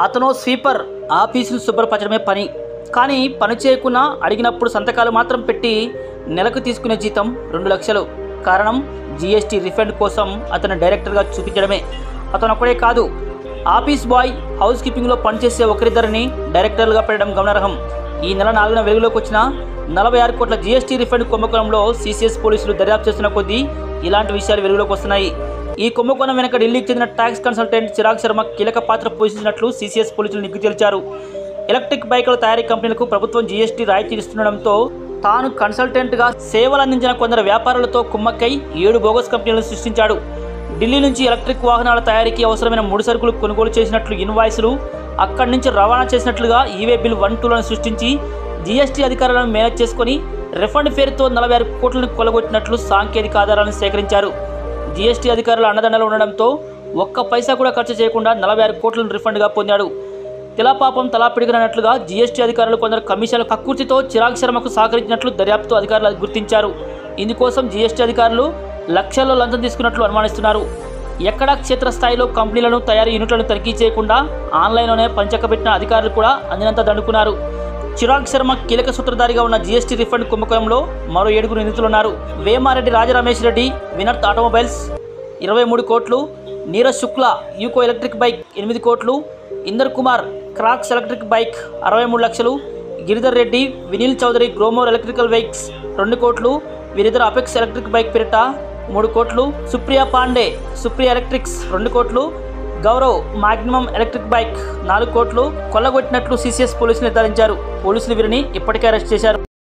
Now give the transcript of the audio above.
అతను స్వీపర్, ఆఫీసును శుభ్రపరచడమే పని. కానీ పని చేయకుండా అడిగినప్పుడు సంతకాలు మాత్రం పెట్టి నెలకు తీసుకునే జీతం 2 లక్షలు. కారణం జీఎస్టీ రిఫండ్ కోసం అతను డైరెక్టర్గా చూపించడమే. అతను ఒక్కడే కాదు, ఆఫీస్ బాయ్, హౌస్ కీపింగ్లో పనిచేసే ఒకరిద్దరిని డైరెక్టర్లుగా పెట్టడం గమనార్హం. ఈ నెల 4న వెలుగులోకి వచ్చిన 46 కోట్ల జీఎస్టీ రిఫండ్ కుంభకోణంలో సిసిఎస్ పోలీసులు దర్యాప్తు చేస్తున్న కొద్దీ ఇలాంటి విషయాలు వెలుగులోకి వస్తున్నాయి. ఈ కుంభకోణం వెనుక ఢిల్లీకి చెందిన ట్యాక్స్ కన్సల్టెంట్ చిరాగ్ శర్మ కీలక పాత్ర పోషించినట్లు సిసిఎస్ పోలీసులు నిగ్గు తేల్చారు. ఎలక్ట్రిక్ బైకుల తయారీ కంపెనీలకు ప్రభుత్వం జీఎస్టీ రాయితీ ఇస్తుండడంతో తాను కన్సల్టెంట్గా సేవలు అందించిన కొందరు వ్యాపారులతో కుమ్మక్కై 7 బోగస్ కంపెనీలను సృష్టించాడు. ఢిల్లీ నుంచి ఎలక్ట్రిక్ వాహనాల తయారీకి అవసరమైన ముడి సరుకులు కొనుగోలు చేసినట్లు ఇన్వాయిస్లు, అక్కడి నుంచి రవాణా చేసినట్లుగా ఈవే బిల్ 1-2లను సృష్టించి జీఎస్టీ అధికారులను మేనేజ్ చేసుకుని రిఫండ్ పేరుతో 46 కోట్లను కొలగొట్టినట్లు సాంకేతిక ఆధారాలను సేకరించారు. జీఎస్టీ అధికారుల అండదండలు ఉండడంతో ఒక్క పైసా కూడా ఖర్చు చేయకుండా 46 కోట్లను రిఫండ్గా పొందాడు. తిలాపాపం తలా పిడిగినట్లుగా జీఎస్టీ అధికారులు కొందరు కమిషన్ల కక్కుర్తితో చిరాగ్ శర్మకు సహకరించినట్లు దర్యాప్తు అధికారులు గుర్తించారు. ఇందుకోసం జీఎస్టీ అధికారులు లక్షల్లో లంచం తీసుకున్నట్లు అనుమానిస్తున్నారు. ఎక్కడా క్షేత్రస్థాయిలో కంపెనీలను, తయారీ యూనిట్లను తనిఖీ చేయకుండా ఆన్లైన్లోనే పంచకబెట్టిన అధికారులు కూడా అందినంత దండుకున్నారు. చిరాగ్ శర్మ కీలక సూత్రధారిగా ఉన్న జీఎస్టీ రిఫండ్ కుంభకోణంలో మరో 7 నిందితులున్నారు. వేమారెడ్డి రాజరమేష్ రెడ్డి, వినర్త్ ఆటోమొబైల్స్ 23 కోట్లు, Neeraj Shukla Yuko electric bike 8 కోట్లు, ఇందర్ కుమార్ క్రాక్స్ ఎలక్ట్రిక్ బైక్ 63 లక్షలు, Giridhar Reddy, Vineel Chowdary Gromor electrical bikes 2 కోట్లు, వీరిద్దరు అపెక్స్ ఎలక్ట్రిక్ బైక్ పేరిట 3 కోట్లు, సుప్రియా పాండే సుప్రియా ఎలక్ట్రిక్స్ 2 కోట్లు, గౌరవ్ మాగ్నిమమ్ ఎలక్ట్రిక్ బైక్ 4 కోట్లు కొల్లగొట్టినట్లు సిసిఎస్ పోలీసులు నిర్ధారించారు. పోలీసులు వీరిని ఇప్పటికే అరెస్ట్ చేశారు.